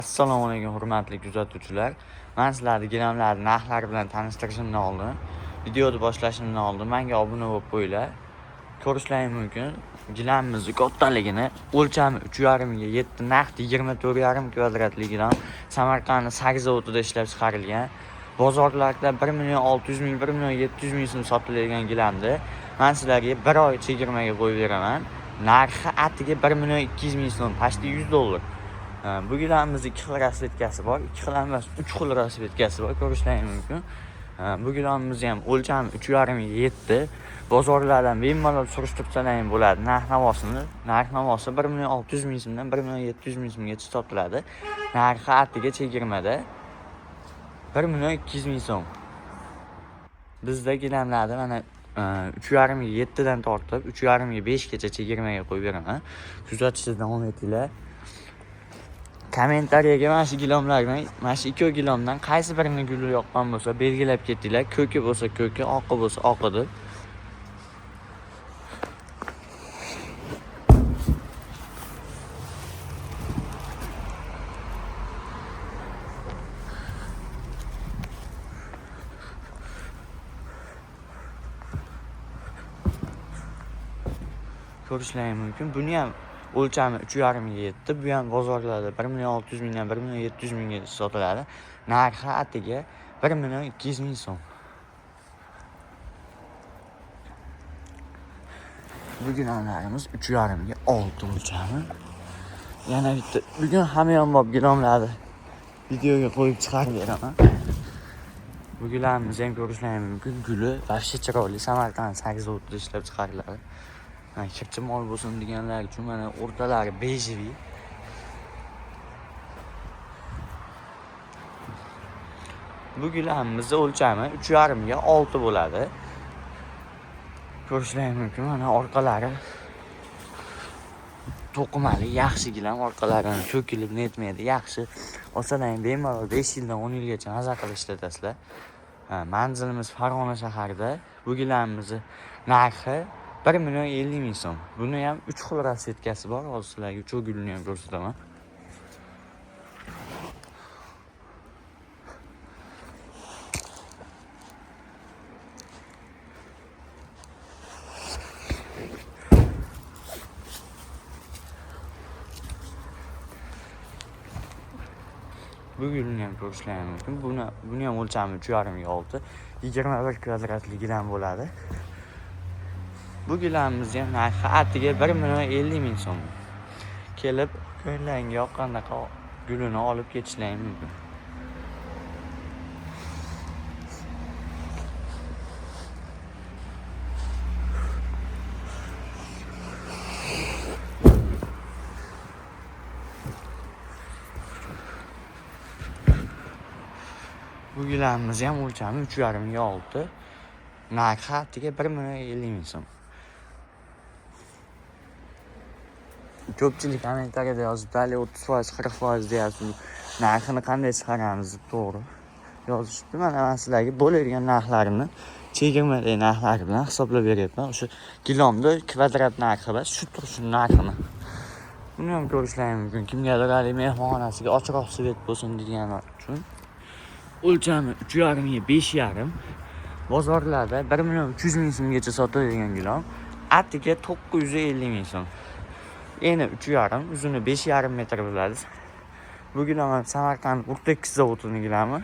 Assalomu alaykum hurmatli kuzatuvchilar. Men sizlarni gilamlarning narxlari bilan tanishtirishimdan oldin, videoni boshlashimdan oldin menga obuna bo'lib qo'yinglar. Ko'rishlaringiz mumkin. Gilamimizning kattaligini o'lchami 3,5 ga yetdi. Narxi 24,5 kvadratli gilam Samarqand Sag'iz zavodida ishlab chiqarilgan. Bozorlarda 1,600,000, 1,700,000 so'm sotiladigan gilamni men sizlarga 1 oy chegirmaga qo'yib beraman. Narxi atiga 1,200,000 so'm, pashti $100. Bu gilamimizda 2 xil rasvetkasi bor, 2 xil emas, 3 xil rasvetkasi bor, ko'rishlaringiz mumkin. Bu gilamimizni ham o'lchami 3,5 ga yetdi. Bozorlardan bemalol surishtirsangiz bo'ladi. Narx-navosi 1,600,000 so'mdan 1,700,000 so'mgacha sotiladi. Narxi atiga chegirmada 1,200,000 so'm. Bizda gilamlarda mana 3,5 ga 7 dan tortib 3,5 ga 5 gacha chegirmaga qo'yib beraman. Kuzatishda davom etinglar. Kommentariyaga mana shu gilamlardan, mana shu 2 gilamdan qaysi birini guli yoqqan bo'lsa belgilab ketinglar. Ko'ki bo'lsa ko'ki, oqi bo'lsa oqi deb. Ko'rishlaringiz mumkin. Buni ham o'lchami 3,5 ga yetdi. Bu ham bozorlarda 1,600,000 dan 1,700,000 ga sotiladi. Narxi atiga 1,200,000 so'm. Bu gilamlarimiz 3,5 ga 6 o'lchami. Yana bitta bugun hamyonbop gilamlarni videoga qo'yib chiqarib beraman. Bu gilamimiz ham ko'rishlaringiz mumkin. Guli vashcha chiroyli Samarqand Sag'iz zavodida ishlab chiqariladi. Kirchi mol bo'lsin deganlar uchun mana o'rtalari bejiviy. Bu gilamimizning o'lchami 3,5 ga 6 bo'ladi. Ko'rishlaringiz mumkin. Mana orqalari to'qimali, yaxshi gilam, orqalarini to'kilib netmaydi, yaxshi. Olsalaring bemalol 5 yildan 10 yilgacha maza qilib ishlatasizlar. Manzilimiz Farg'ona shahrida. Bu gilamimizning narxi 1,50,000 so'm. Buni ham 3 xil rasvetkasi bor. Hozir sizlarga uch gulini ham ko'rsataman. Bu gulni ham ko'rishlaringiz mumkin. Buni ham o'lchami 3,5 ga 6, 21 kvadratli gilam bo'ladi. Bu gilamimiz ham narxi atiga 1,50,000 so'm. Kelib, ko'nglingiz yoqqandaqa gulini olib ketishlaringiz mumkin. Bu gilamimiz ham o'lchami 3,5 ga 6. Narxi atiga 1,50,000 so'm. Ko'pchilik kommentariyada yozibdi, 30%, 40% deyapsiz. Narxini qanday chiqaramiz deb to'g'ri yozishibdi. Mana sizlarga bo'ladigan narxlarimni chegirmadagi narxlari bilan hisoblab beryapman. O'sha gilamda kvadrat narxi va shu turishning narxini. Buni ham ko'rishlaringiz mumkin. Kimgadir hali mehmonxonasiga ochiqroq svet bo'lsin deganlar uchun. O'lchami 3,5 ga 5,5. Bozorlarda 1,300,000 so'mgacha sotiladigan gilam atiga 950,000 so'm. Eni 3,5, uzuni 5,5 metr bo'ladi. Bu gilam ham Samarqand Urtex zavodining gilami.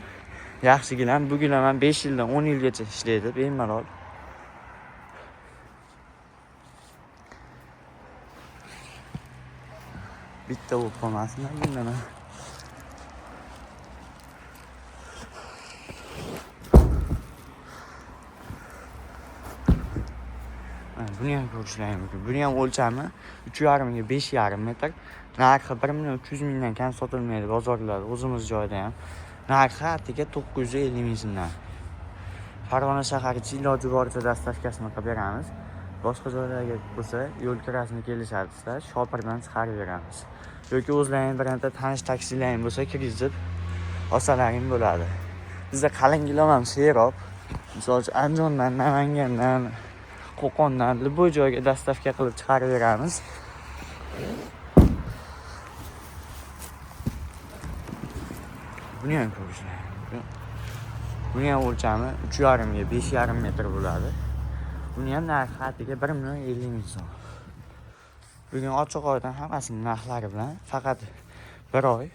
Yaxshi gilam. Bu gilam ham 5 yildan 10 yilgacha ishlaydi, bemalol. Bitta bo'lib qolmasin bundan. Buni ham ko'rishlaringiz mumkin. Buni ham o'lchami 3,5 ga 5,5 metr. Narxi 1,300,000 dan kam sotilmaydi bozorlarda, o'zimiz joyda ham. Narxi atiga 950,000 so'mdan. Farg'ona shahariga iloji boricha dastavkasini qilib beramiz. Boshqa joylarga bo'lsa, yo'l kirasini kelishadizlar, shopirdan chiqarib beramiz. Yoki o'zlaringiz birorta tanish taksilaring bo'lsa, kirgizib olsalaring bo'ladi. Bizda qalin gilam ham serob. Misol uchun Andijondan, Namangandan, Qo'qondan bu joyga dastavka qilib chiqarib beramiz. Buni ham ko'rishlaring mumkin. Buni ham o'lchami 3,5 ga 5,5 metr bo'ladi. Buni ham narxi atiga 1,50,000 so'm. Bugun ochiq oydan hammasining narxlari bilan faqat bir oy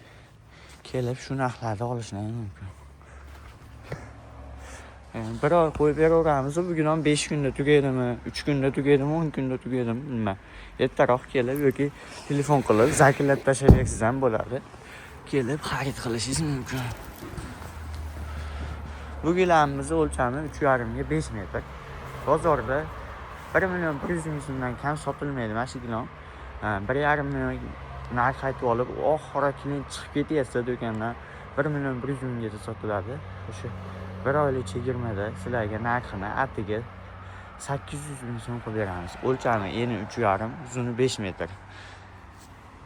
kelib shu narxlarda olishlaring mumkin. Bir oy qo'yib beraveramiz. Bugun ham 5 kunda tugaydimi, 3 kunda tugaydimi, 10 kunda tugaydimi bilmayman. Ertaroq kelib yoki telefon qilib zakilab tashlasangiz ham bo'ladi. Kelib xarid qilishingiz mumkin. Bu gilamimizni o'lchami 3,5 ga 5 metr. Bozorda 1,1 million so'mdan kam sotilmaydi mana shu gilam. 1,5 million narx aytib olib, oxiri klient chiqib ketyapsa do'kondan 1,1 millionga sotiladi. O'sha bir oylik chegirmada sizlarga narxini atiga 800,000 so'm qilib beramiz. O'lchami eni 3,5, uzuni 5 metr.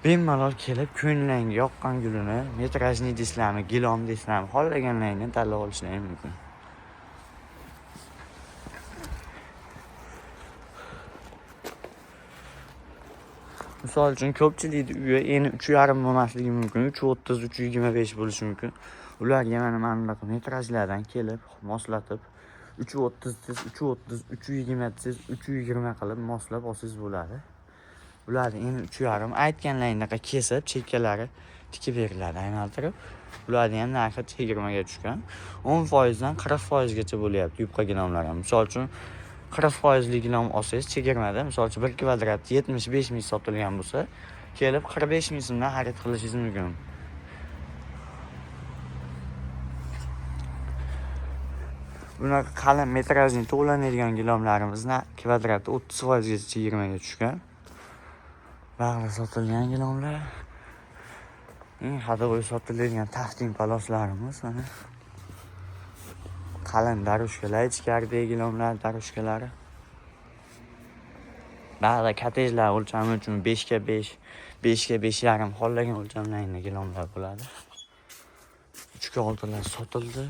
Bemalol kelib ko'ngilingga yoqqan gulini, metrajni deysizlarmi, gilom deysizlarmi, xohlaganlaringni tanlab olishlaring mumkin. Misol uchun ko'pchilik uyi eni 3,5 bo'lmasligi mumkin, 3,30, 3,25 bo'lishi mumkin. Ularga mana bunaqa metrajlardan kelib, moslatib 3,30 siz 3,30, 3,20 siz 3,20 qilib moslab olsangiz bo'ladi. Ularni eni 3,5 aytganlaringizga kesib, chekkalari tikib beriladi aylantirib. Ularning ham narxi chegirmaga tushgan. 10% dan 40% gacha bo'lyapti yupqa gilamlar ham. Misol uchun 40% lik gilam olsangiz chegirmada, misol uchun 1 kvadrat 75 ming sotilgan bo'lsa, kelib 45 ming so'mdan xarid qilishingiz mumkin. Bunaqa qalin metrajli to'lanadigan gilamlarimizni kvadrati 30% gacha chegirmaga tushgan. Bag'ri sotilgan gilamlar. Eng hadovoy sotiladigan tafting paloslarimiz mana. Qalin darushkalar, ichkaridagi gilamlar darushkalari. Ba'zi kottejlar o'lchami uchun 5 ga 5, 5 ga 5,5 xohlagan o'lchamlarning gilamlar bo'ladi. 3 ga 6lar sotildi.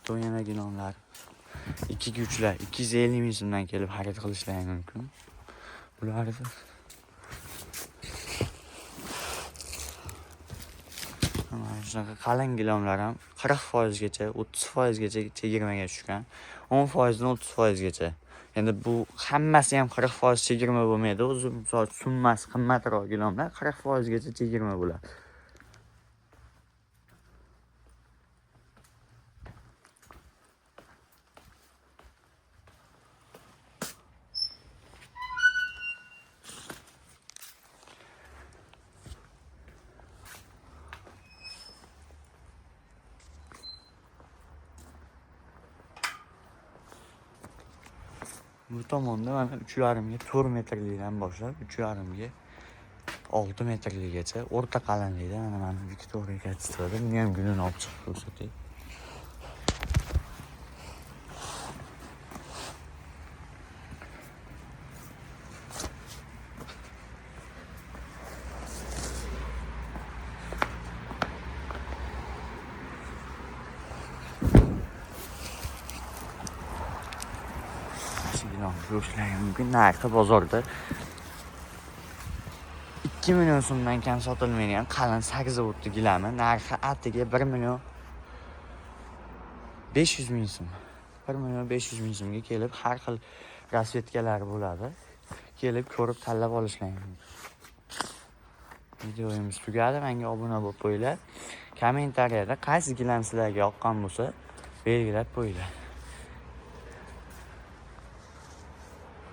To'yana gilamlar 2 ga 3lar 250 ming so'mdan kelib xarid qilishlaring mumkin. Bularni shunaqa qalin gilamlar ham 40% gacha, 30% gacha chegirmaga tushgan. 10% dan 30% gacha. Endi bu hammasi ham 40% chegirma bo'lmaydi. O'zi misol summasi qimmatroq gilamlar 40% gacha chegirma bo'ladi. Bu tomonda mana 3,5 ga 4 metrlikdan boshlab 3,5 ga 6 metrligacha o'rta qalinlikda mana Victoria kachesida. Buni ham gulini olib chiqib ko'rsatay. Ko'rishlaring mumkin. Narxi bozorda 2 million so'mdan kam sotilmaydigan qalin 8 o'tli gilami narxi atiga 1,5 million so'm. 1,5 million so'mga kelib har xil rasvetkalari bo'ladi. Kelib ko'rib tanlab olishlaring mumkin. Videomiz tugadi. Menga obuna bo'lib qo'yinglar. Kommentariyada qaysi gilam sizlarga yoqqan bo'lsa belgilab qo'yinglar.